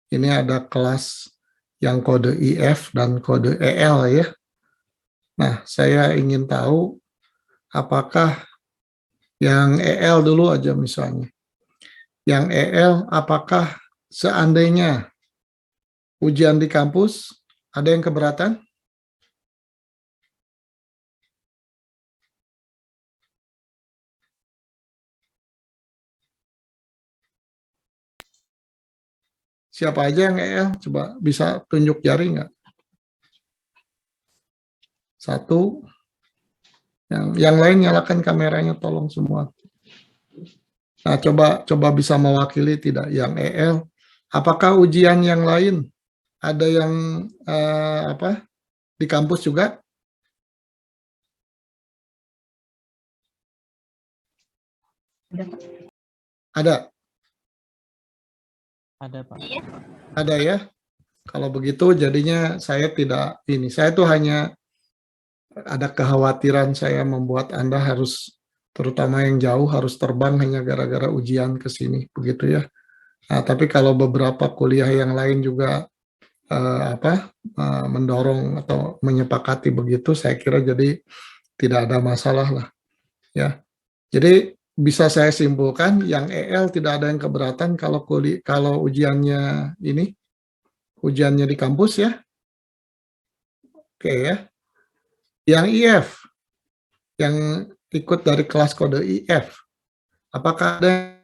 Ini ada kelas yang kode IF dan kode EL ya. Nah, saya ingin tahu apakah yang EL dulu aja misalnya. Yang EL apakah seandainya ujian di kampus, ada yang keberatan? Siapa aja yang EL? Coba bisa tunjuk jari nggak? Satu. Yang lain nyalakan kameranya, tolong semua. Nah, coba bisa mewakili tidak yang EL? Apakah ujian yang lain ada yang di kampus juga? Ada. Ada, Pak. Ada ya. Kalau begitu jadinya saya tidak ini. Saya tuh hanya ada kekhawatiran saya membuat Anda harus, terutama yang jauh, harus terbang hanya gara-gara ujian ke sini, begitu ya. Nah, tapi kalau beberapa kuliah yang lain juga mendorong atau menyepakati begitu, saya kira jadi tidak ada masalah lah ya. Jadi bisa saya simpulkan yang EL tidak ada yang keberatan kalau ujiannya di kampus ya. Oke ya. Yang IF, yang ikut dari kelas kode IF, apakah ada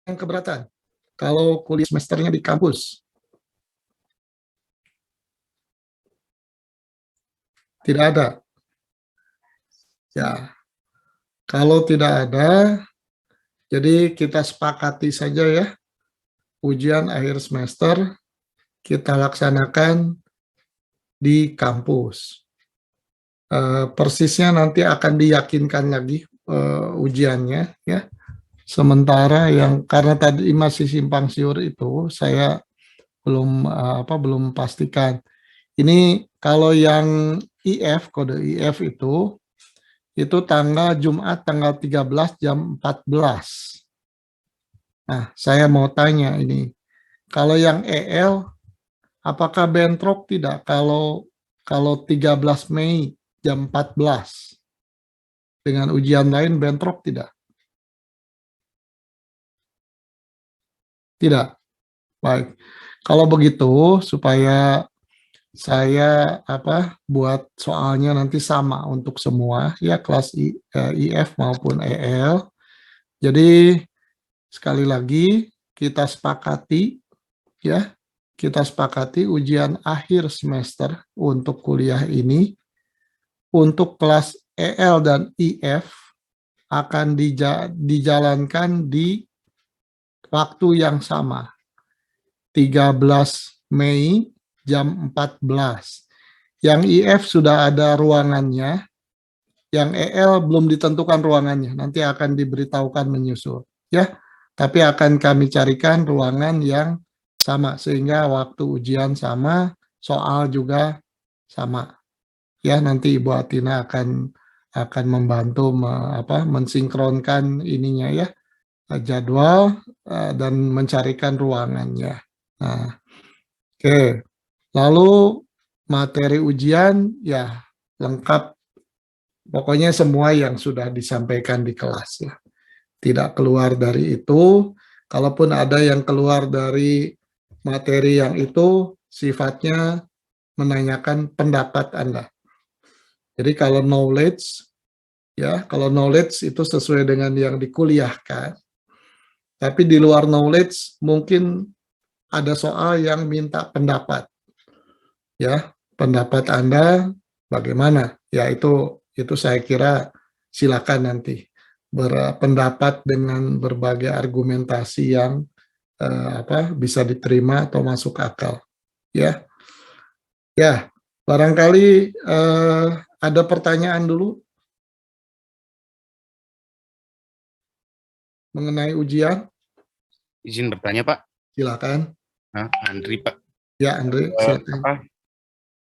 yang keberatan kalau kuliah semesternya di kampus? Tidak ada. Ya, kalau tidak ada, jadi kita sepakati saja ya, ujian akhir semester kita laksanakan di kampus. Persisnya nanti akan diyakinkan lagi ujiannya ya. Sementara yang karena tadi masih simpang siur itu saya belum pastikan. Ini kalau yang IF, kode IF itu tanggal Jumat tanggal 13 jam 14. Nah, saya mau tanya ini, kalau yang EL apakah bentrok tidak kalau 13 Mei jam 14 dengan ujian lain bentrok tidak? Tidak. Baik. Kalau begitu supaya saya buat soalnya nanti sama untuk semua ya kelas IF maupun EL. Jadi sekali lagi kita sepakati ya, kita sepakati ujian akhir semester untuk kuliah ini untuk kelas EL dan IF akan dijalankan di waktu yang sama. 13 Mei jam 14. Yang IF sudah ada ruangannya, yang EL belum ditentukan ruangannya, nanti akan diberitahukan menyusul. Ya, tapi akan kami carikan ruangan yang sama, sehingga waktu ujian sama, soal juga sama. Ya, nanti Ibu Atina akan membantu mensinkronkan ininya ya, jadwal dan mencarikan ruangannya. Nah, oke. Lalu materi ujian ya lengkap. Pokoknya semua yang sudah disampaikan di kelas ya. Tidak keluar dari itu. Kalaupun ada yang keluar dari materi yang itu, sifatnya menanyakan pendapat Anda. Jadi kalau knowledge itu sesuai dengan yang dikuliahkan. Tapi di luar knowledge mungkin ada soal yang minta pendapat. Ya, pendapat Anda bagaimana? Ya itu saya kira silakan nanti berpendapat dengan berbagai argumentasi yang bisa diterima atau masuk akal. Ya, ya. Barangkali ada pertanyaan dulu mengenai ujian. Izin bertanya, Pak. Silakan. Andri, Pak. Ya, Andri, silakan.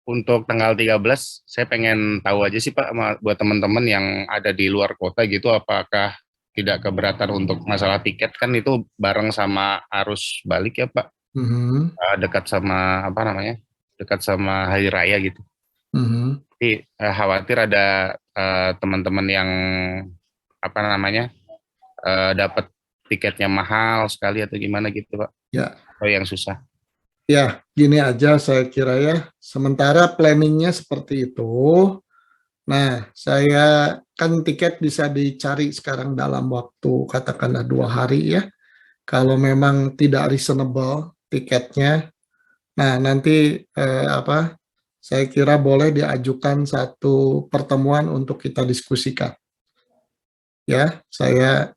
Untuk tanggal 13, saya pengen tahu aja sih, Pak, buat teman-teman yang ada di luar kota gitu, apakah tidak keberatan untuk masalah tiket kan itu bareng sama arus balik ya Pak. Mhm, Dekat sama apa namanya? Dekat sama hari raya gitu. mhm. Tapi khawatir ada teman-teman yang apa namanya? Dapat tiketnya mahal sekali atau gimana gitu Pak. Ya, Atau yang susah. ya, gini aja saya kira ya. Sementara planningnya seperti itu. Nah, saya kan tiket bisa dicari sekarang dalam waktu katakanlah 2 hari ya. Kalau memang tidak reasonable tiketnya, nah nanti apa? Saya kira boleh diajukan satu pertemuan untuk kita diskusikan. Ya, saya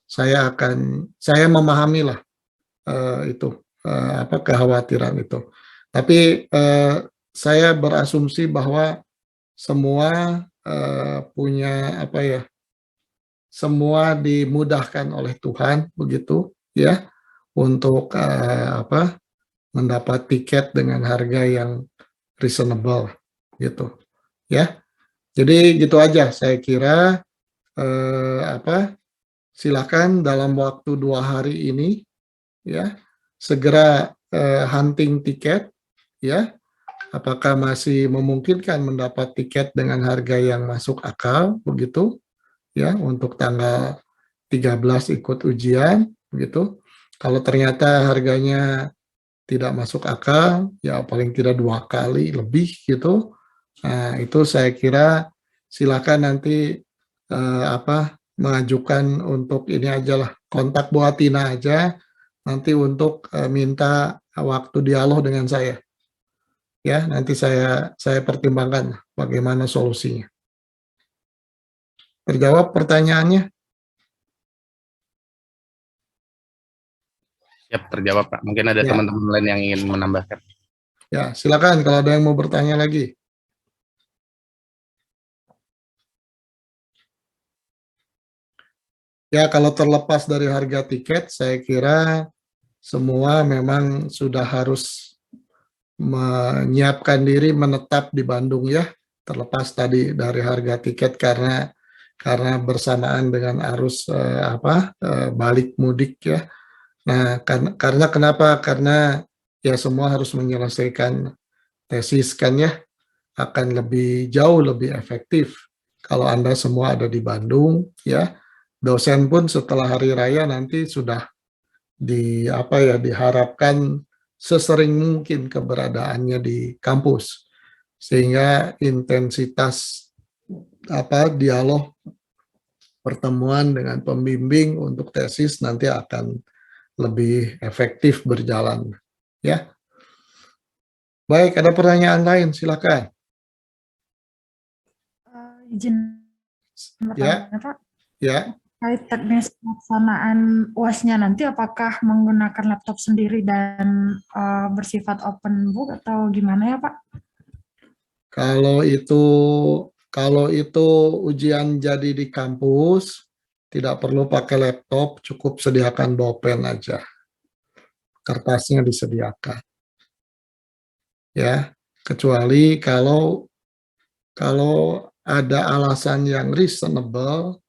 memahami lah itu apa kekhawatiran itu. Tapi saya berasumsi bahwa semua punya apa ya, semua dimudahkan oleh Tuhan begitu ya untuk apa mendapat tiket dengan harga yang reasonable gitu ya. Jadi gitu aja saya kira apa silakan dalam waktu 2 hari ini ya segera hunting tiket ya. Apakah masih memungkinkan mendapat tiket dengan harga yang masuk akal begitu ya untuk tanggal 13 ikut ujian begitu. Kalau ternyata harganya tidak masuk akal, ya paling tidak 2 kali lebih gitu. Nah, itu saya kira silakan nanti apa mengajukan untuk ini aja lah, kontak Bu Atina aja nanti untuk minta waktu dialog dengan saya. Ya, nanti saya pertimbangkan bagaimana solusinya. Terjawab pertanyaannya? Siap terjawab Pak. Mungkin ada Ya, teman-teman lain yang ingin menambahkan. ya, silakan kalau ada yang mau bertanya lagi. Ya, kalau terlepas dari harga tiket, saya kira semua memang sudah harus menyiapkan diri menetap di Bandung ya, terlepas tadi dari harga tiket karena bersamaan dengan arus balik mudik ya. Nah, karena kenapa? Karena ya semua harus menyelesaikan tesis kan ya, akan lebih jauh lebih efektif kalau Anda semua ada di Bandung ya. Dosen pun setelah hari raya nanti sudah diharapkan sesering mungkin keberadaannya di kampus sehingga intensitas dialog pertemuan dengan pembimbing untuk tesis nanti akan lebih efektif berjalan ya. Baik, ada pertanyaan lain silakan. Izin Ya, bertanya Pak, ya. terkait teknis pelaksanaan UAS-nya nanti apakah menggunakan laptop sendiri dan bersifat open book atau gimana ya Pak? Kalau itu kalau itu ujian jadi di kampus, tidak perlu pakai laptop, cukup sediakan bolpen aja. Kertasnya disediakan. Ya, kecuali kalau kalau ada alasan yang reasonable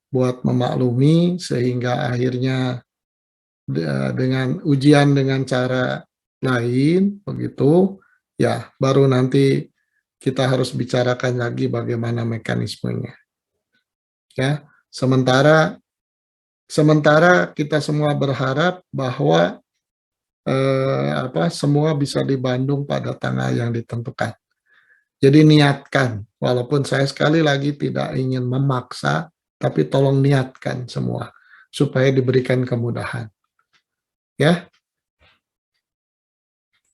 buat memaklumi sehingga akhirnya dengan ujian dengan cara lain begitu, ya baru nanti kita harus bicarakan lagi bagaimana mekanismenya. Ya, sementara kita semua berharap bahwa semua bisa di Bandung pada tanggal yang ditentukan. Jadi niatkan, walaupun saya sekali lagi tidak ingin memaksa, tapi tolong niatkan semua supaya diberikan kemudahan. Ya,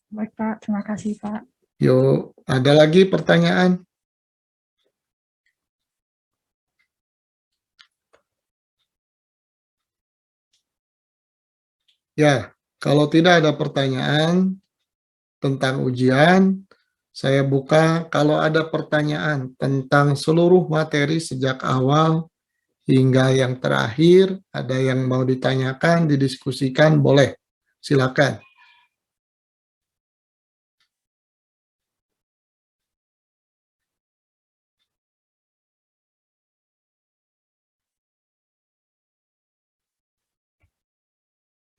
Baik Pak, terima kasih Pak. yuk, ada lagi pertanyaan? Ya, kalau tidak ada pertanyaan tentang ujian, saya buka. Kalau ada pertanyaan tentang seluruh materi sejak awal hingga yang terakhir, ada yang mau ditanyakan, didiskusikan, boleh. Silakan.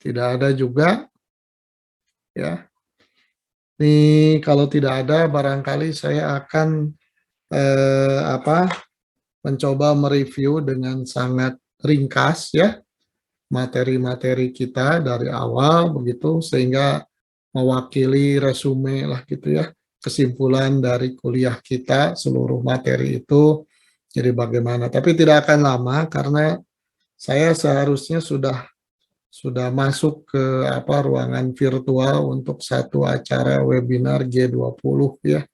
Tidak ada juga, ya. Ini kalau tidak ada, barangkali saya akan mencoba mereview dengan sangat ringkas ya materi-materi kita dari awal begitu sehingga mewakili resume lah gitu ya, kesimpulan dari kuliah kita seluruh materi itu jadi bagaimana. Tapi tidak akan lama karena saya seharusnya sudah masuk ke ruangan virtual untuk satu acara webinar G20 ya.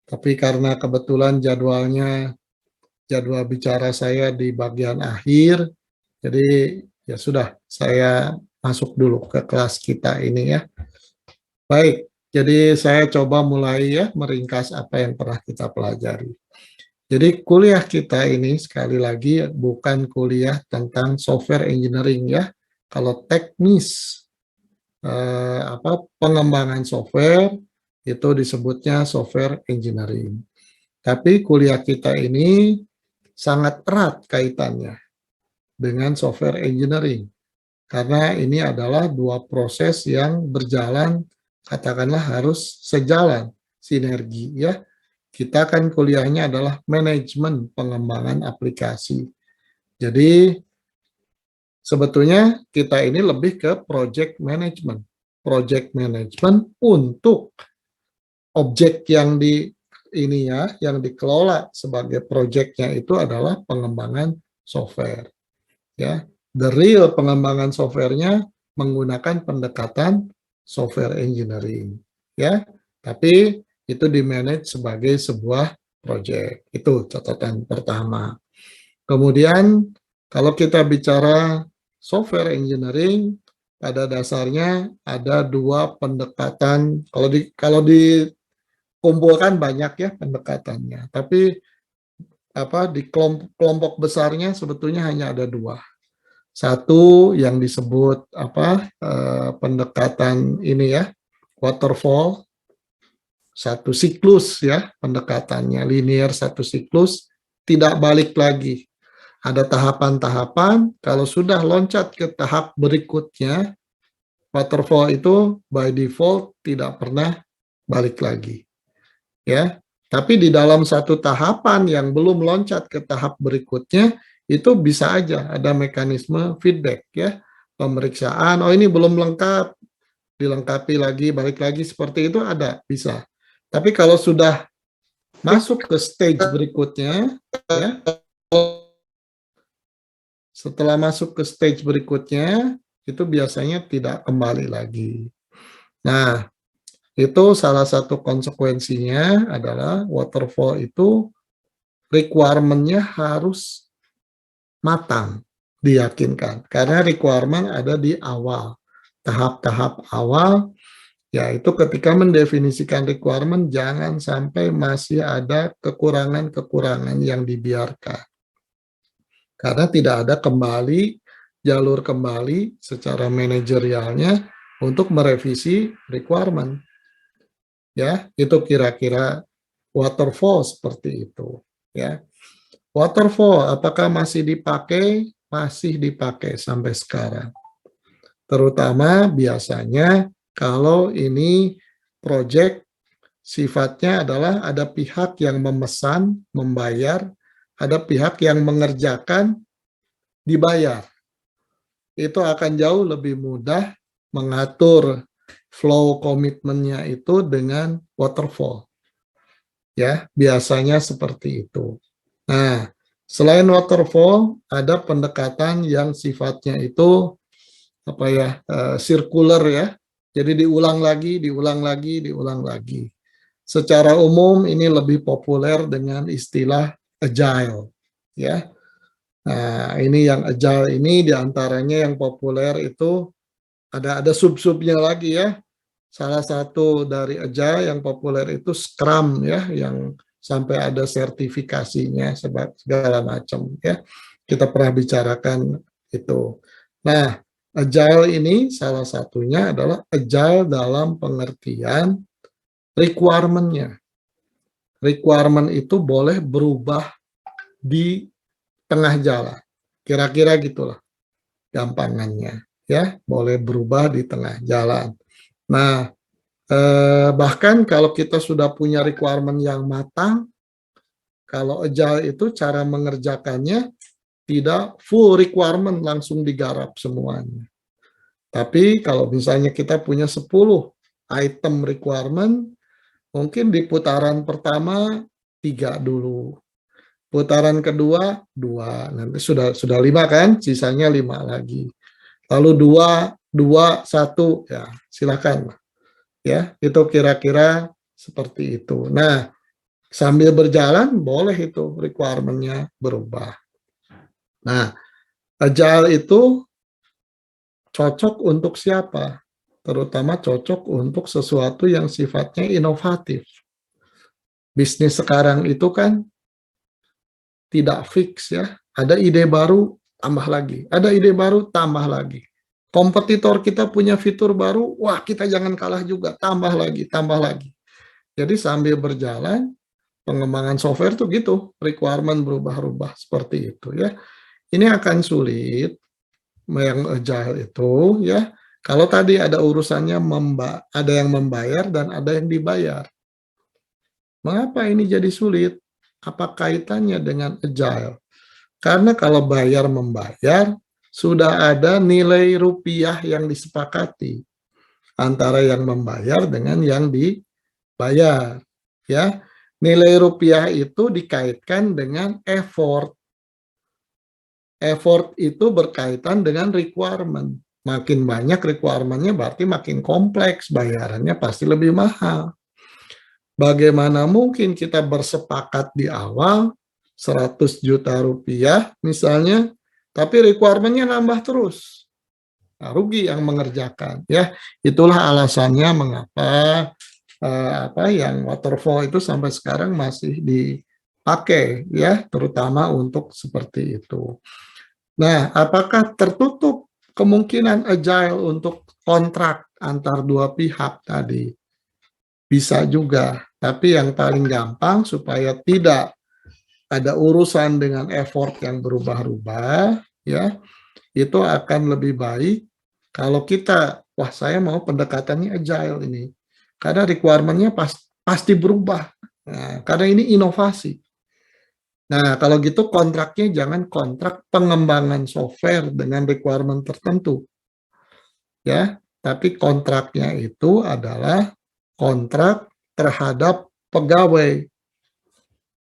Tapi karena kebetulan jadwal bicara saya di bagian akhir, jadi ya sudah saya masuk dulu ke kelas kita ini ya. Baik, jadi saya coba mulai ya meringkas apa yang pernah kita pelajari. Jadi kuliah kita ini sekali lagi bukan kuliah tentang software engineering ya. Kalau teknis pengembangan software itu disebutnya software engineering. Tapi kuliah kita ini sangat erat kaitannya dengan software engineering. Karena ini adalah dua proses yang berjalan, katakanlah harus sejalan, sinergi ya. Kita kan kuliahnya adalah manajemen pengembangan aplikasi. Jadi sebetulnya kita ini lebih ke project management. Project management untuk objek yang yang dikelola sebagai proyeknya itu adalah pengembangan software. Ya, the real pengembangan softwarenya menggunakan pendekatan software engineering. Ya, tapi itu dimanage sebagai sebuah proyek. Itu catatan pertama. Kemudian kalau kita bicara software engineering, pada dasarnya ada dua pendekatan. Kalau dikumpulkan banyak ya pendekatannya, tapi di kelompok besarnya sebetulnya hanya ada dua. Satu yang disebut pendekatan ini ya, waterfall, satu siklus ya pendekatannya, linear satu siklus, tidak balik lagi. Ada tahapan-tahapan, kalau sudah loncat ke tahap berikutnya, waterfall itu by default tidak pernah balik lagi. Ya, tapi di dalam satu tahapan yang belum loncat ke tahap berikutnya, itu bisa aja ada mekanisme feedback ya, pemeriksaan, oh ini belum lengkap, dilengkapi lagi, balik lagi, seperti itu ada, bisa. Tapi kalau sudah masuk ke stage berikutnya, ya, setelah masuk ke stage berikutnya, itu biasanya tidak kembali lagi. Nah, itu salah satu konsekuensinya adalah waterfall itu requirement-nya harus matang, diyakinkan. Karena requirement ada di awal, tahap-tahap awal, yaitu ketika mendefinisikan requirement, jangan sampai masih ada kekurangan-kekurangan yang dibiarkan. Karena tidak ada jalur kembali secara manajerialnya untuk merevisi requirement. Ya, itu kira-kira waterfall seperti itu. Ya, waterfall apakah masih dipakai? Masih dipakai sampai sekarang. Terutama biasanya kalau ini project sifatnya adalah ada pihak yang memesan, membayar, ada pihak yang mengerjakan, dibayar. Itu akan jauh lebih mudah mengatur flow komitmennya itu dengan waterfall. Ya, biasanya seperti itu. Nah, selain waterfall, ada pendekatan yang sifatnya itu circular ya. Jadi diulang lagi, diulang lagi, diulang lagi. Secara umum ini lebih populer dengan istilah agile, ya. Nah, ini yang agile ini diantaranya yang populer itu ada sub-subnya lagi ya. Salah satu dari agile yang populer itu Scrum ya, yang sampai ada sertifikasinya segala macam ya. Kita pernah bicarakan itu. Nah, agile ini salah satunya adalah agile dalam pengertian requirement-nya. Requirement itu boleh berubah di tengah jalan. Kira-kira gitulah gampangannya. ya, boleh berubah di tengah jalan. Nah, bahkan kalau kita sudah punya requirement yang matang, kalau agile itu cara mengerjakannya tidak full requirement langsung digarap semuanya. Tapi kalau misalnya kita punya 10 item requirement, mungkin di putaran pertama 3 dulu. Putaran kedua 2, nanti sudah 5 kan, sisanya 5 lagi. Lalu 2, 2, 1, ya silakan. Ya, itu kira-kira seperti itu. Nah, sambil berjalan boleh itu requirement-nya berubah. Nah, agile itu cocok untuk siapa? Terutama cocok untuk sesuatu yang sifatnya inovatif. Bisnis sekarang itu kan tidak fix ya. Ada ide baru, tambah lagi. Ada ide baru, tambah lagi. Kompetitor kita punya fitur baru, wah kita jangan kalah juga, tambah lagi, tambah lagi. Jadi sambil berjalan, pengembangan software tuh gitu, requirement berubah-ubah seperti itu ya. Ini akan sulit yang agile itu ya. Kalau tadi ada urusannya ada yang membayar dan ada yang dibayar. Mengapa ini jadi sulit? Apa kaitannya dengan agile? Karena kalau bayar membayar sudah ada nilai rupiah yang disepakati antara yang membayar dengan yang dibayar ya. Nilai rupiah itu dikaitkan dengan effort. Effort itu berkaitan dengan requirement. Makin banyak requirement-nya berarti makin kompleks, bayarannya pasti lebih mahal. Bagaimana mungkin kita bersepakat di awal 100 juta rupiah misalnya, tapi requirement-nya nambah terus. Nah, rugi yang mengerjakan ya. Itulah alasannya mengapa yang waterfall itu sampai sekarang masih dipakai ya, terutama untuk seperti itu. Nah, apakah tertutup kemungkinan agile untuk kontrak antar dua pihak tadi? Bisa juga, tapi yang paling gampang supaya tidak ada urusan dengan effort yang berubah-ubah, ya, itu akan lebih baik kalau kita, wah saya mau pendekatannya agile ini, karena requirement-nya pasti berubah, nah, karena ini inovasi. Nah, kalau gitu kontraknya jangan kontrak pengembangan software dengan requirement tertentu, ya, tapi kontraknya itu adalah kontrak terhadap pegawai,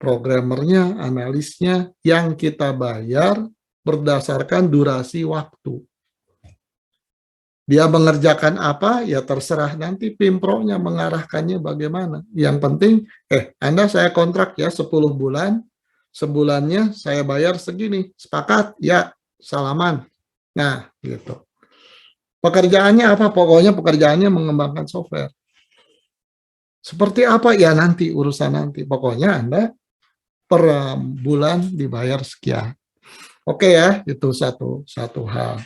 programmernya, analisnya, yang kita bayar berdasarkan durasi waktu. Dia mengerjakan apa, ya terserah nanti Pimpronya mengarahkannya bagaimana. Yang penting, Anda saya kontrak ya 10 bulan, sebulannya saya bayar segini, sepakat? Ya, salaman. Nah, gitu. Pekerjaannya apa? Pokoknya pekerjaannya mengembangkan software. Seperti apa? Ya nanti, urusan nanti. Pokoknya Anda per bulan dibayar sekian. Oke ya, itu satu hal.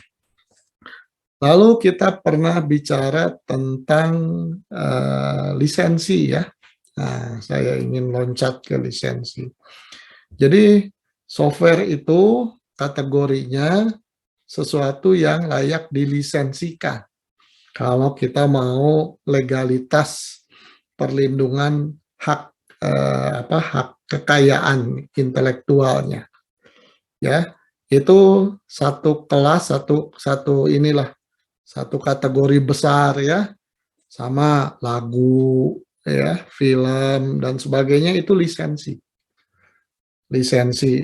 Lalu kita pernah bicara tentang lisensi ya. Nah, saya ingin loncat ke lisensi. Jadi software itu kategorinya sesuatu yang layak dilisensikan. Kalau kita mau legalitas perlindungan hak hak kekayaan intelektualnya, ya itu satu kelas satu kategori besar ya, sama lagu ya, film dan sebagainya itu lisensi. Lisensi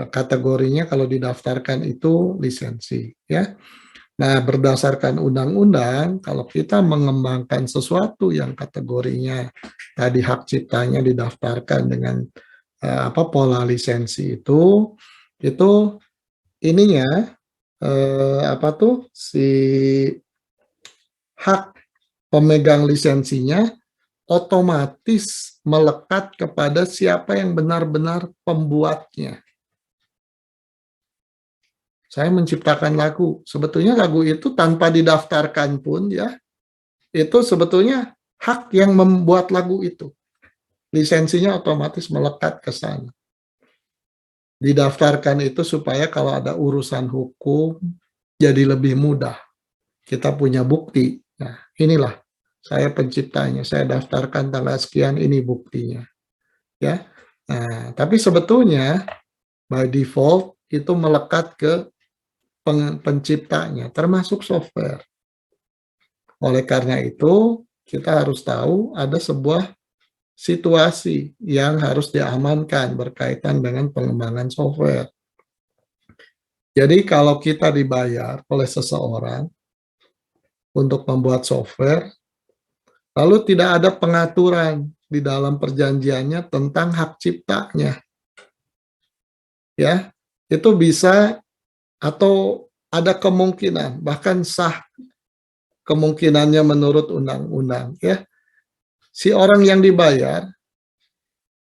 kategorinya kalau didaftarkan itu lisensi ya. Nah, berdasarkan undang-undang kalau kita mengembangkan sesuatu yang kategorinya tadi hak ciptanya didaftarkan dengan pola lisensi itu ininya si hak pemegang lisensinya otomatis melekat kepada siapa yang benar-benar pembuatnya. Saya menciptakan lagu, sebetulnya lagu itu tanpa didaftarkan pun ya, itu sebetulnya hak yang membuat lagu itu. Lisensinya otomatis melekat ke sana. Didaftarkan itu supaya kalau ada urusan hukum, jadi lebih mudah. Kita punya bukti. Nah, inilah saya penciptanya, saya daftarkan tanggal sekian, ini buktinya. Ya. Nah, tapi sebetulnya by default itu melekat ke penciptanya, termasuk software. Oleh karena itu, kita harus tahu ada sebuah situasi yang harus diamankan berkaitan dengan pengembangan software. Jadi kalau kita dibayar oleh seseorang untuk membuat software, lalu tidak ada pengaturan di dalam perjanjiannya tentang hak ciptanya, ya, itu bisa atau ada kemungkinan, bahkan sah kemungkinannya menurut undang-undang, ya, si orang yang dibayar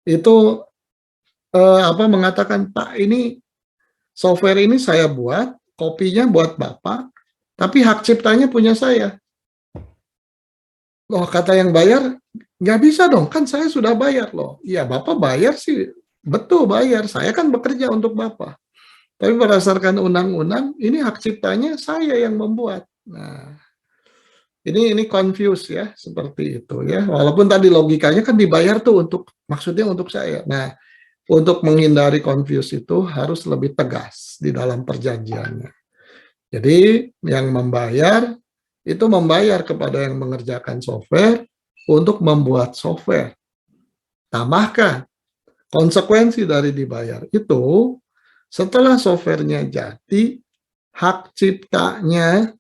itu mengatakan, Pak, ini software ini saya buat, kopinya buat Bapak, tapi hak ciptanya punya saya. Loh, kata yang bayar, nggak bisa dong, kan saya sudah bayar loh. Iya, Bapak bayar sih, betul bayar, saya kan bekerja untuk Bapak. Tapi berdasarkan undang-undang, ini hak ciptanya saya yang membuat. Nah, ini confuse ya, seperti itu ya. Walaupun tadi logikanya kan dibayar tuh maksudnya untuk saya. Nah, untuk menghindari confuse itu harus lebih tegas di dalam perjanjiannya. Jadi yang membayar itu membayar kepada yang mengerjakan software untuk membuat software. Tambahkan konsekuensi dari dibayar itu setelah softwarenya jadi, hak ciptanya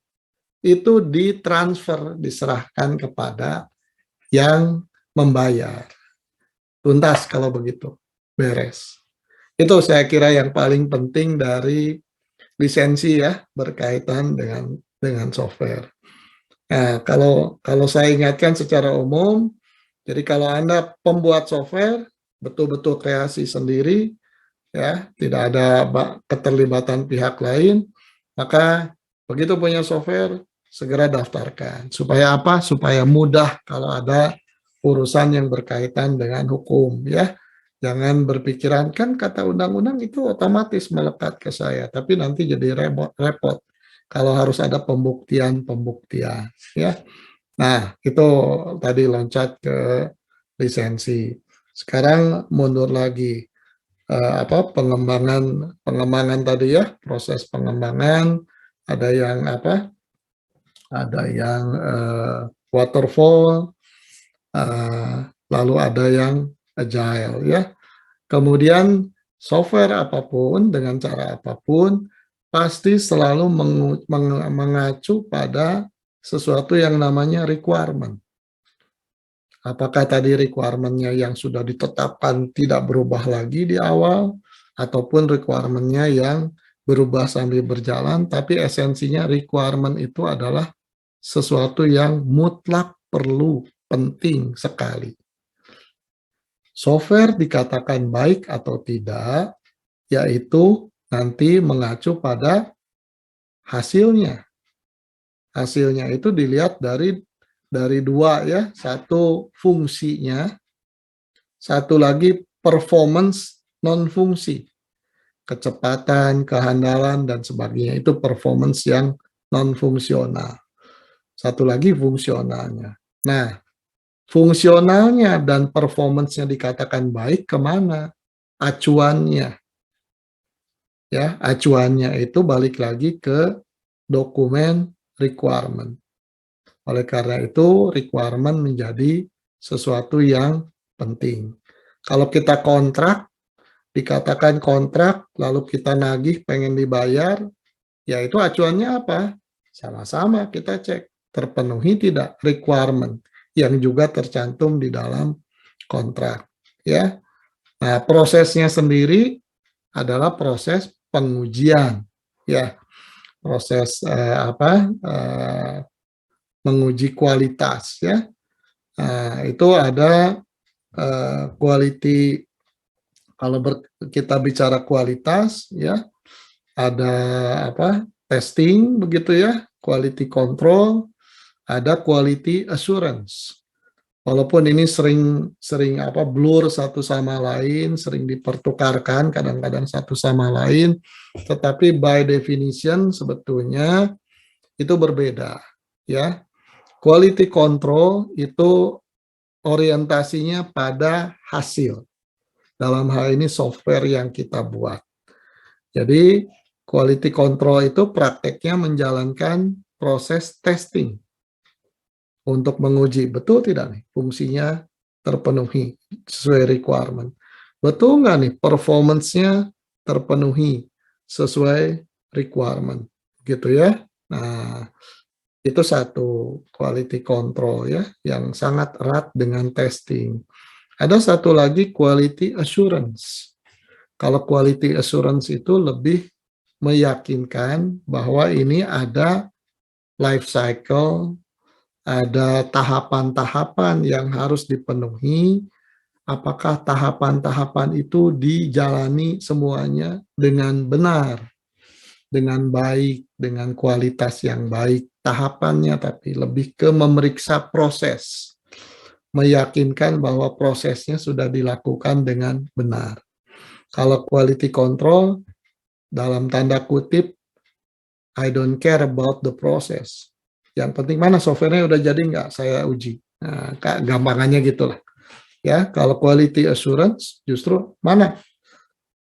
itu ditransfer, diserahkan kepada yang membayar. Tuntas kalau begitu, beres. Itu saya kira yang paling penting dari lisensi ya, berkaitan dengan software. Nah, kalau saya ingatkan secara umum, jadi kalau Anda pembuat software, betul-betul kreasi sendiri, ya, tidak ada keterlibatan pihak lain, maka begitu punya software, segera daftarkan. Supaya apa? Supaya mudah kalau ada urusan yang berkaitan dengan hukum, ya. Jangan berpikiran, kan kata undang-undang itu otomatis melekat ke saya, tapi nanti jadi repot kalau harus ada pembuktian, ya. Nah, itu tadi loncat ke lisensi. Sekarang mundur lagi, pengembangan tadi ya, proses pengembangan, ada yang waterfall, lalu ada yang agile ya. Kemudian software apapun dengan cara apapun pasti selalu mengacu pada sesuatu yang namanya requirement. Apakah tadi requirement-nya yang sudah ditetapkan tidak berubah lagi di awal, ataupun requirement-nya yang berubah sambil berjalan, tapi esensinya requirement itu adalah sesuatu yang mutlak perlu, penting sekali. Software dikatakan baik atau tidak, yaitu nanti mengacu pada hasilnya. Hasilnya itu dilihat dari dua ya, satu fungsinya, satu lagi performance non-fungsi, kecepatan, kehandalan, dan sebagainya, itu performance yang non-fungsional. Satu lagi fungsionalnya. Nah, fungsionalnya dan performance-nya dikatakan baik kemana? Acuannya. Ya, acuannya itu balik lagi ke dokumen requirement. Oleh karena itu, requirement menjadi sesuatu yang penting. Kalau kita kontrak, dikatakan kontrak, lalu kita nagih pengen dibayar, ya itu acuannya apa? Sama-sama kita cek, terpenuhi tidak requirement yang juga tercantum di dalam kontrak. Ya, nah prosesnya sendiri adalah proses pengujian. Ya, proses menguji kualitas ya. Itu ada quality, kalau kita bicara kualitas ya, ada testing begitu ya, quality control, ada quality assurance. Walaupun ini sering blur satu sama lain, sering dipertukarkan kadang-kadang satu sama lain, tetapi by definition sebetulnya itu berbeda, ya. Quality control itu orientasinya pada hasil. Dalam hal ini software yang kita buat. Jadi quality control itu prakteknya menjalankan proses testing untuk menguji betul tidak nih fungsinya terpenuhi sesuai requirement. Betul nggak nih performance-nya terpenuhi sesuai requirement, gitu ya. Nah, itu satu quality control ya yang sangat erat dengan testing. Ada satu lagi quality assurance. Kalau quality assurance itu lebih meyakinkan bahwa ini ada life cycle, ada tahapan-tahapan yang harus dipenuhi. Apakah tahapan-tahapan itu dijalani semuanya dengan benar, dengan baik, dengan kualitas yang baik tahapannya, tapi lebih ke memeriksa proses, meyakinkan bahwa prosesnya sudah dilakukan dengan benar. Kalau quality control, dalam tanda kutip, I don't care about the process. Yang penting mana softwarenya udah jadi nggak saya uji. Nah, gampangannya gitulah. Ya, kalau quality assurance justru mana?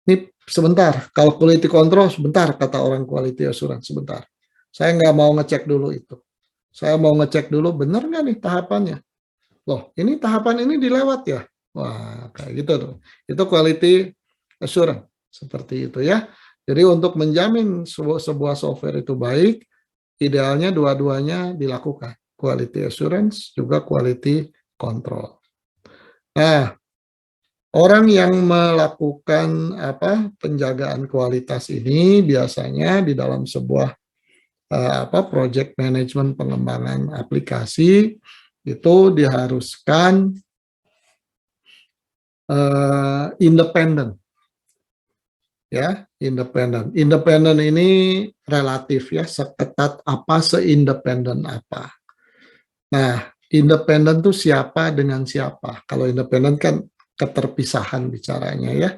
Ini sebentar. Kalau quality control sebentar, kata orang quality assurance sebentar. Saya nggak mau ngecek dulu itu. Saya mau ngecek dulu benar nggak nih tahapannya. Loh, ini tahapan ini dilewat ya. Wah, kayak gitu tuh. Itu quality assurance seperti itu ya. Jadi untuk menjamin sebuah software itu baik, idealnya dua-duanya dilakukan. Quality assurance juga quality control. Nah, orang yang melakukan penjagaan kualitas ini biasanya di dalam sebuah project management pengembangan aplikasi itu diharuskan independen. Ya, independen. Independen ini relatif ya, seketat apa, seindependen apa. Nah, independen tuh siapa dengan siapa? Kalau independen kan keterpisahan bicaranya ya.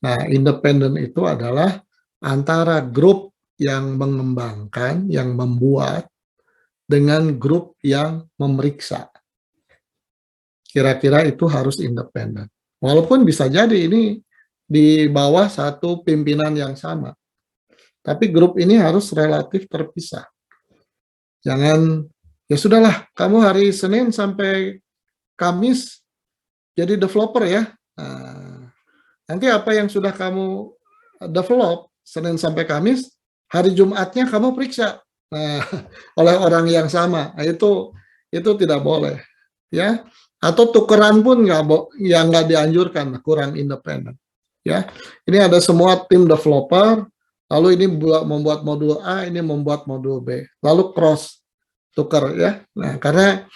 Nah, independen itu adalah antara grup yang mengembangkan, yang membuat, dengan grup yang memeriksa. Kira-kira itu harus independen. Walaupun bisa jadi ini di bawah satu pimpinan yang sama. Tapi grup ini harus relatif terpisah. Jangan, ya sudahlah, kamu hari Senin sampai Kamis jadi developer ya. Nah, nanti apa yang sudah kamu develop Senin sampai Kamis, hari Jumatnya kamu periksa. Nah, oleh orang yang sama. Nah, itu tidak boleh. Ya, atau tukeran pun nggak dianjurkan, kurang independen. Ya, ini ada semua tim developer, lalu ini membuat modul A, ini membuat modul B, lalu cross tukar ya. Nah, karena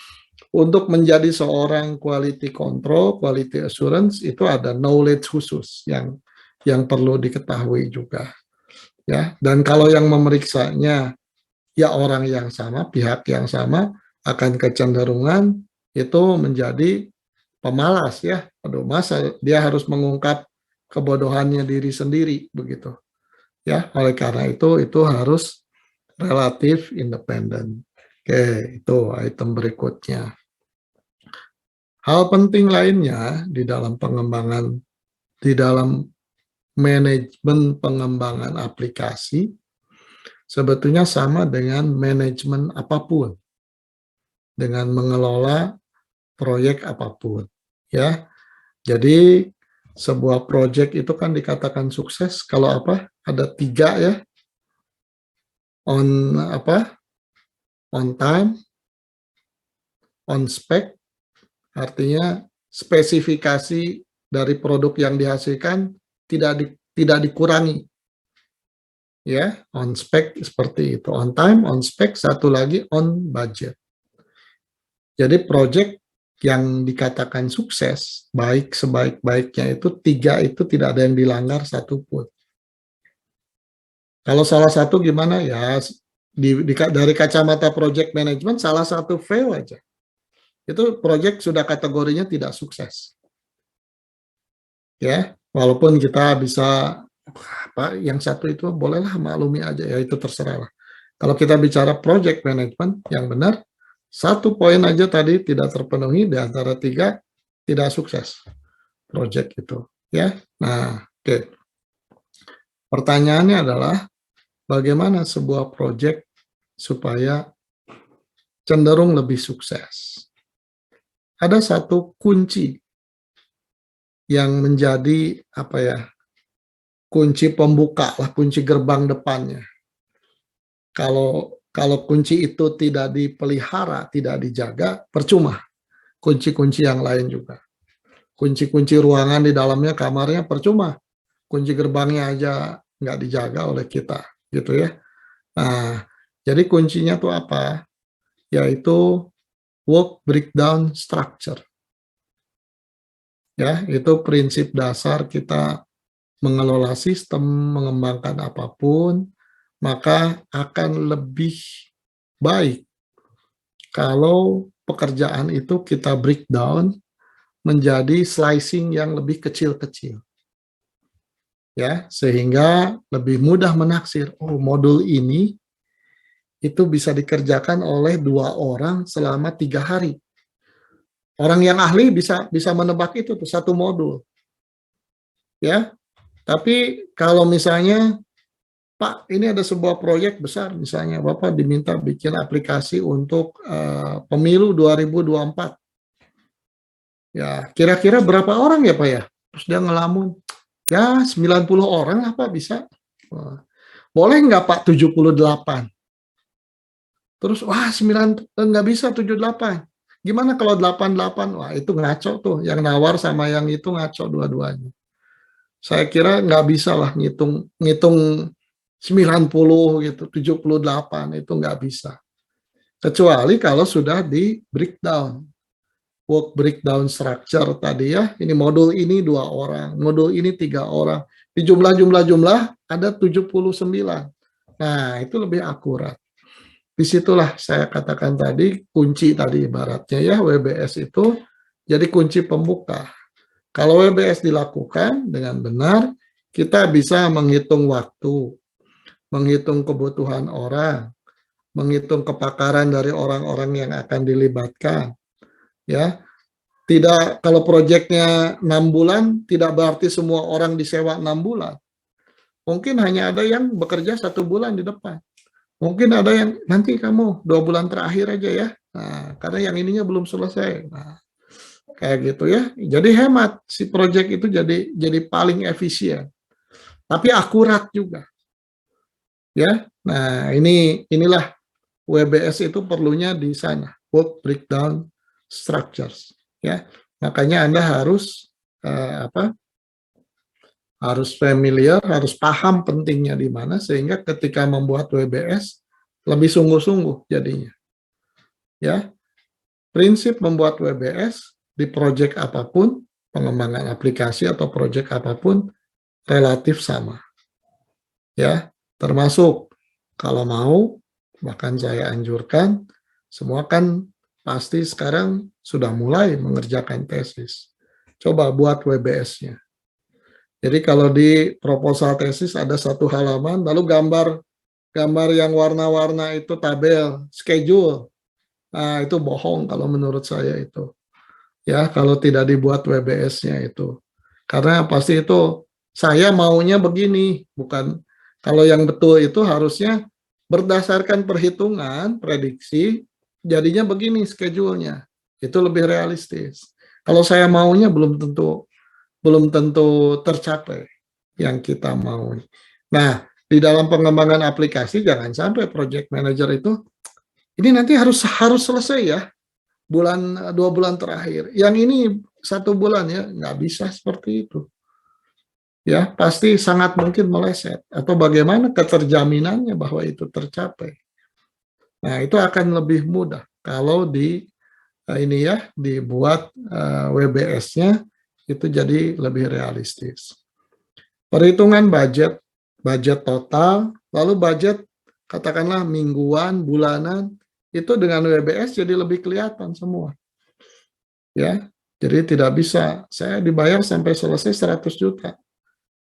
untuk menjadi seorang quality control, quality assurance itu ada knowledge khusus yang perlu diketahui juga. Ya, dan kalau yang memeriksanya ya orang yang sama, pihak yang sama, akan kecenderungan itu menjadi pemalas ya. Aduh, masa dia harus mengungkap kebodohannya diri sendiri begitu. Ya, oleh karena itu harus relatif independen. Oke, itu item berikutnya. Hal penting lainnya di dalam pengembangan, di dalam manajemen pengembangan aplikasi, sebetulnya sama dengan manajemen apapun, dengan mengelola proyek apapun. Ya, jadi sebuah proyek itu kan dikatakan sukses kalau ada 3 ya, on time, on spec, artinya spesifikasi dari produk yang dihasilkan tidak dikurangi. Ya, on spec seperti itu, on time, on spec, satu lagi on budget. Jadi proyek yang dikatakan sukses, baik sebaik-baiknya itu 3 itu tidak ada yang dilanggar satupun. Kalau salah satu gimana ya, dari kacamata project management salah satu fail aja. itu proyek sudah kategorinya tidak sukses. Ya, walaupun kita bisa apa yang satu itu bolehlah maklumi aja ya, itu terserah lah. Kalau kita bicara project management yang benar, satu poin aja tadi tidak terpenuhi di antara 3 tidak sukses project itu ya. Nah, oke. Pertanyaannya adalah bagaimana sebuah project supaya cenderung lebih sukses. Ada satu kunci yang menjadi apa ya? Kunci pembuka lah, kunci gerbang depannya. Kalau kunci itu tidak dipelihara, tidak dijaga, percuma. Kunci-kunci yang lain juga. Kunci-kunci ruangan di dalamnya, kamarnya, percuma. Kunci gerbangnya aja nggak dijaga oleh kita, gitu ya. Nah, jadi kuncinya tuh apa? Yaitu work breakdown structure. Ya, itu prinsip dasar kita mengelola sistem, mengembangkan apapun, maka akan lebih baik kalau pekerjaan itu kita breakdown menjadi slicing yang lebih kecil-kecil. Ya, sehingga lebih mudah menaksir, oh modul ini itu bisa dikerjakan oleh 2 orang selama 3 hari. Orang yang ahli bisa menebak itu tuh satu modul. Ya, tapi kalau misalnya Pak, ini ada sebuah proyek besar, misalnya Bapak diminta bikin aplikasi untuk pemilu 2024. Ya, kira-kira berapa orang ya Pak ya? Terus dia ngelamun, ya 90 orang lah Pak bisa. Wah, boleh nggak Pak 78? Terus, wah 9, nggak bisa 78. Gimana kalau 88? Wah itu ngaco tuh, yang nawar sama yang itu ngaco dua-duanya. Saya kira nggak bisa lah ngitung 90 gitu, 78 itu nggak bisa. Kecuali kalau sudah di breakdown. Work breakdown structure tadi ya, ini modul ini 2 orang, modul ini 3 orang. Di jumlah ada 79. Nah, itu lebih akurat. Disitulah saya katakan tadi, kunci tadi ibaratnya ya, WBS itu jadi kunci pembuka. Kalau WBS dilakukan dengan benar, kita bisa menghitung waktu, menghitung kebutuhan orang, menghitung kepakaran dari orang-orang yang akan dilibatkan. Ya, tidak, kalau proyeknya 6 bulan, tidak berarti semua orang disewa 6 bulan. Mungkin hanya ada yang bekerja 1 bulan di depan. Mungkin ada yang nanti kamu 2 bulan terakhir aja ya. Nah, karena yang ininya belum selesai. Nah, kayak gitu ya. Jadi hemat si proyek itu jadi paling efisien. Tapi akurat juga. Ya. Nah, inilah WBS itu perlunya di sana, work breakdown structures. Ya, makanya Anda harus harus familiar, harus paham pentingnya di mana sehingga ketika membuat WBS lebih sungguh-sungguh jadinya. Ya, prinsip membuat WBS di proyek apapun, pengembangan aplikasi atau proyek apapun relatif sama. Ya, termasuk kalau mau, bahkan saya anjurkan, semua kan pasti sekarang sudah mulai mengerjakan tesis. Coba buat WBS-nya. Jadi kalau di proposal tesis ada 1 halaman, lalu gambar yang warna-warna itu tabel, schedule. Nah, itu bohong kalau menurut saya itu. Ya, kalau tidak dibuat WBS-nya itu. Karena pasti itu saya maunya begini, bukan kalau yang betul itu harusnya berdasarkan perhitungan, prediksi, jadinya begini schedule-nya. Itu lebih realistis. Kalau saya maunya belum tentu tercapai yang kita mau. Nah, di dalam pengembangan aplikasi jangan sampai project manager itu ini nanti harus selesai ya 2 bulan terakhir. Yang ini 1 bulan ya, nggak bisa seperti itu. Ya, pasti sangat mungkin meleset. Atau bagaimana keterjaminannya bahwa itu tercapai. Nah, itu akan lebih mudah kalau dibuat WBS-nya itu jadi lebih realistis. Perhitungan budget total, lalu budget katakanlah mingguan, bulanan, itu dengan WBS jadi lebih kelihatan semua. ya. Jadi tidak bisa, saya dibayar sampai selesai 100 juta.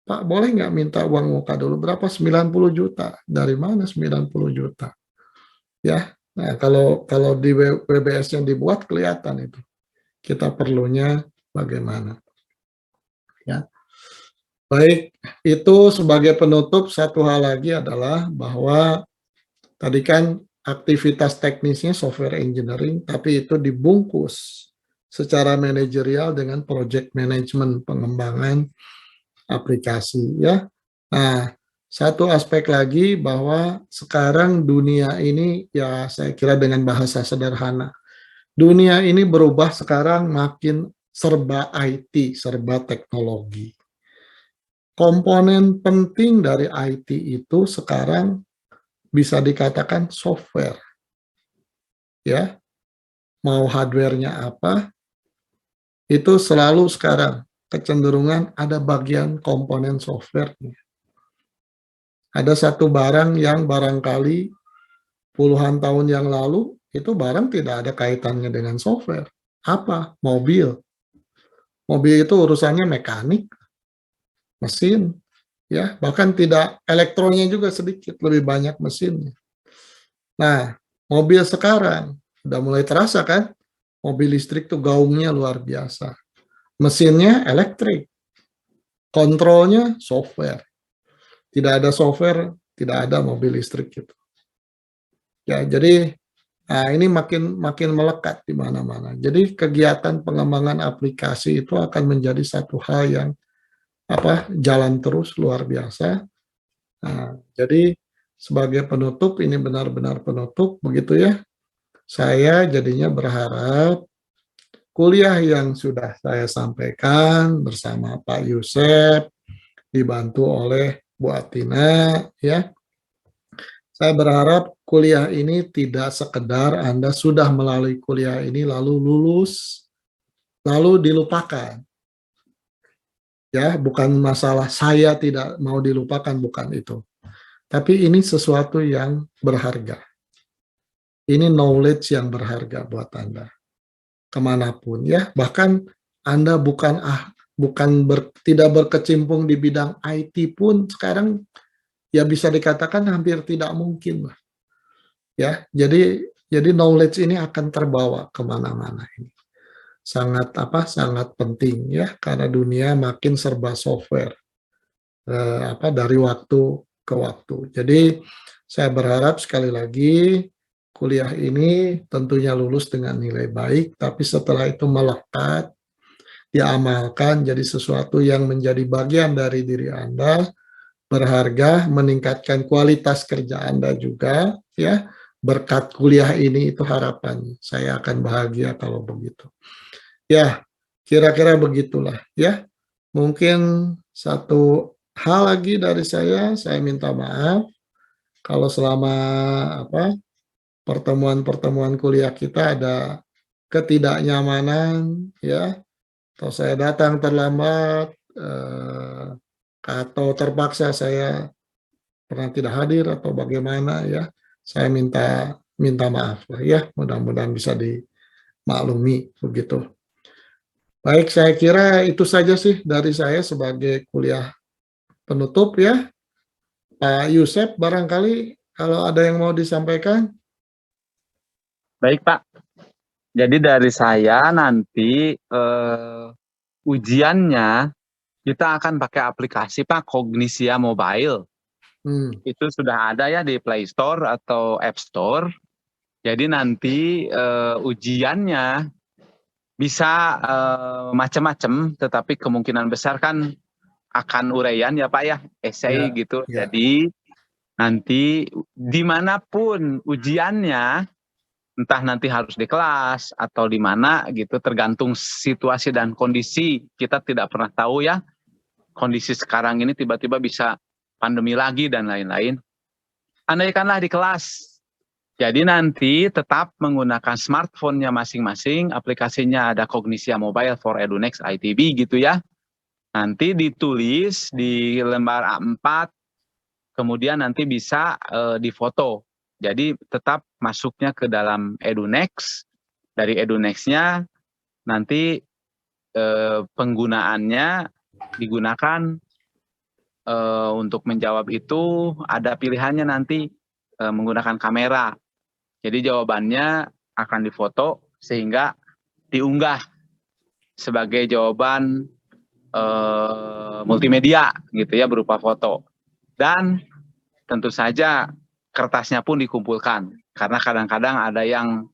Pak, boleh nggak minta uang muka dulu? Berapa? 90 juta. Dari mana 90 juta? Ya, nah kalau di WBS yang dibuat kelihatan itu. Kita perlunya bagaimana. Ya. Baik, itu sebagai penutup, satu hal lagi adalah bahwa tadi kan aktivitas teknisnya software engineering, tapi itu dibungkus secara manajerial dengan project management, pengembangan aplikasi ya. Nah, satu aspek lagi bahwa sekarang dunia ini ya saya kira dengan bahasa sederhana, dunia ini berubah sekarang makin serba IT, serba teknologi. Komponen penting dari IT itu sekarang bisa dikatakan software. Ya, mau hardware-nya apa, itu selalu sekarang kecenderungan ada bagian komponen software-nya. Ada satu barang yang barangkali puluhan tahun yang lalu, itu barang tidak ada kaitannya dengan software. Apa? Mobil. Mobil itu urusannya mekanik, mesin, ya, bahkan tidak elektronnya juga sedikit, lebih banyak mesinnya. Nah, mobil sekarang udah mulai terasa kan? Mobil listrik tuh gaungnya luar biasa. Mesinnya elektrik, kontrolnya software. Tidak ada software, tidak ada mobil listrik gitu. Ya, jadi nah ini makin melekat di mana-mana. Jadi kegiatan pengembangan aplikasi itu akan menjadi satu hal yang jalan terus luar biasa. Nah, jadi sebagai penutup, ini benar-benar penutup begitu ya. Saya jadinya berharap kuliah yang sudah saya sampaikan bersama Pak Yusef, dibantu oleh Bu Atina, ya. Saya berharap kuliah ini tidak sekedar Anda sudah melalui kuliah ini lalu lulus, lalu dilupakan. Ya, bukan masalah saya tidak mau dilupakan, bukan itu. Tapi ini sesuatu yang berharga. Ini knowledge yang berharga buat Anda. Kemanapun ya, bahkan Anda tidak berkecimpung di bidang IT pun sekarang ya bisa dikatakan hampir tidak mungkin lah. Ya, jadi knowledge ini akan terbawa kemana-mana ini. Sangat penting ya, karena dunia makin serba software dari waktu ke waktu. Jadi saya berharap sekali lagi kuliah ini tentunya lulus dengan nilai baik, tapi setelah itu melekat, diamalkan jadi sesuatu yang menjadi bagian dari diri Anda, berharga, meningkatkan kualitas kerja Anda juga, ya. Berkat kuliah ini itu harapan saya akan bahagia kalau begitu. Ya, kira-kira begitulah ya. Mungkin satu hal lagi dari saya minta maaf kalau selama pertemuan-pertemuan kuliah kita ada ketidaknyamanan ya, atau saya datang terlambat atau terpaksa saya pernah tidak hadir atau bagaimana ya. Saya minta maaf lah ya, mudah-mudahan bisa dimaklumi begitu. Baik, saya kira itu saja sih dari saya sebagai kuliah penutup ya. Pak Yusef, barangkali kalau ada yang mau disampaikan. Baik Pak, jadi dari saya nanti ujiannya kita akan pakai aplikasi Pak, Cognisia Mobile. Itu sudah ada ya di Play Store atau App Store. Jadi nanti ujiannya bisa macam-macam, tetapi kemungkinan besar kan akan uraian ya Pak ya, esai Ya, gitu. ya. Jadi nanti dimanapun ujiannya, entah nanti harus di kelas atau di mana gitu, tergantung situasi dan kondisi. Kita tidak pernah tahu ya, kondisi sekarang ini tiba-tiba bisa pandemi lagi dan lain-lain. Andaikanlah di kelas, jadi nanti tetap menggunakan smartphone-nya masing-masing, aplikasinya ada Cognisia Mobile for EduNext ITB gitu ya. Nanti ditulis di lembar A4, kemudian nanti bisa difoto. Jadi tetap masuknya ke dalam EduNext, dari EduNext-nya nanti penggunaannya digunakan untuk menjawab itu ada pilihannya nanti menggunakan kamera. Jadi jawabannya akan difoto sehingga diunggah sebagai jawaban multimedia gitu ya, berupa foto. Dan tentu saja kertasnya pun dikumpulkan karena kadang-kadang ada yang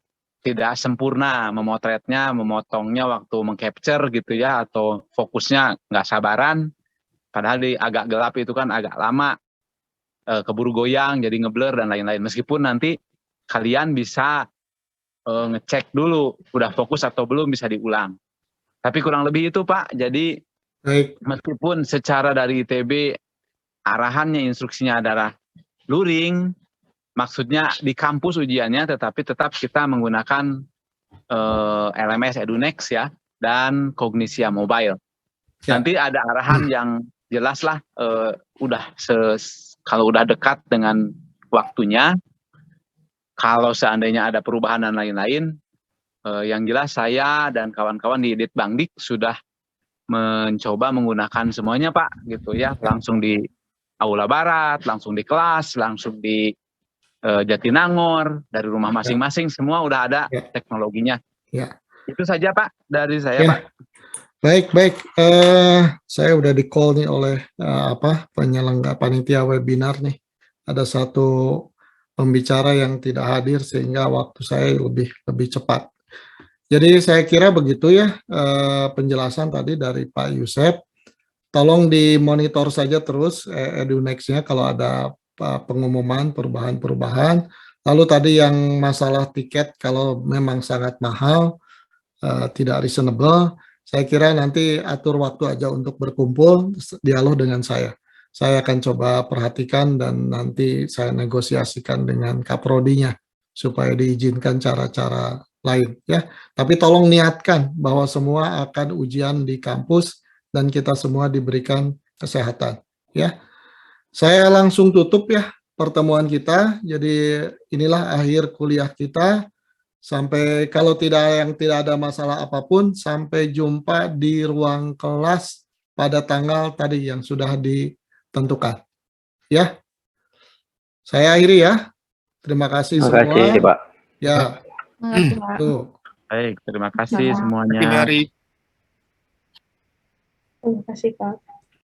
tidak sempurna memotretnya, memotongnya waktu mengcapture gitu ya, atau fokusnya nggak sabaran, padahal agak gelap itu kan agak lama, keburu goyang jadi ngeblur dan lain-lain. Meskipun nanti kalian bisa ngecek dulu udah fokus atau belum, bisa diulang. Tapi kurang lebih itu Pak. Jadi Baik, meskipun secara dari ITB arahannya, instruksinya adalah luring, maksudnya di kampus ujiannya, tetapi tetap kita menggunakan LMS EduNext ya, dan Cognisia Mobile. Ya. Nanti ada arahan yang jelas lah, kalau udah dekat dengan waktunya, kalau seandainya ada perubahan dan lain-lain, yang jelas saya dan kawan-kawan di Ditbangdik sudah mencoba menggunakan semuanya Pak, gitu ya, langsung di Aula Barat, langsung di kelas, langsung di Jatinangor, dari rumah masing-masing, semua udah ada teknologinya. Ya. Itu saja Pak dari saya Ya. Pak. Baik. Saya udah di call nih oleh penyelenggara panitia webinar nih. Ada satu pembicara yang tidak hadir sehingga waktu saya lebih cepat. Jadi saya kira begitu ya penjelasan tadi dari Pak Yusef. Tolong dimonitor saja terus EduNext-nya kalau ada pengumuman perubahan-perubahan. Lalu tadi yang masalah tiket kalau memang sangat mahal, tidak reasonable, saya kira nanti atur waktu aja untuk berkumpul, dialog dengan saya. Saya akan coba perhatikan dan nanti saya negosiasikan dengan Kaprodinya supaya diizinkan cara-cara lain ya. Tapi tolong niatkan bahwa semua akan ujian di kampus dan kita semua diberikan kesehatan ya. Saya langsung tutup ya pertemuan kita. Jadi inilah akhir kuliah kita. Sampai kalau tidak ada masalah apapun, sampai jumpa di ruang kelas pada tanggal tadi yang sudah ditentukan. Ya, saya akhiri ya. Terima kasih semua. Terima kasih Pak. Ya, Terima kasih, Pak. tuh. Baik, terima kasih Ya. semuanya. Terima kasih. Terima kasih, Pak.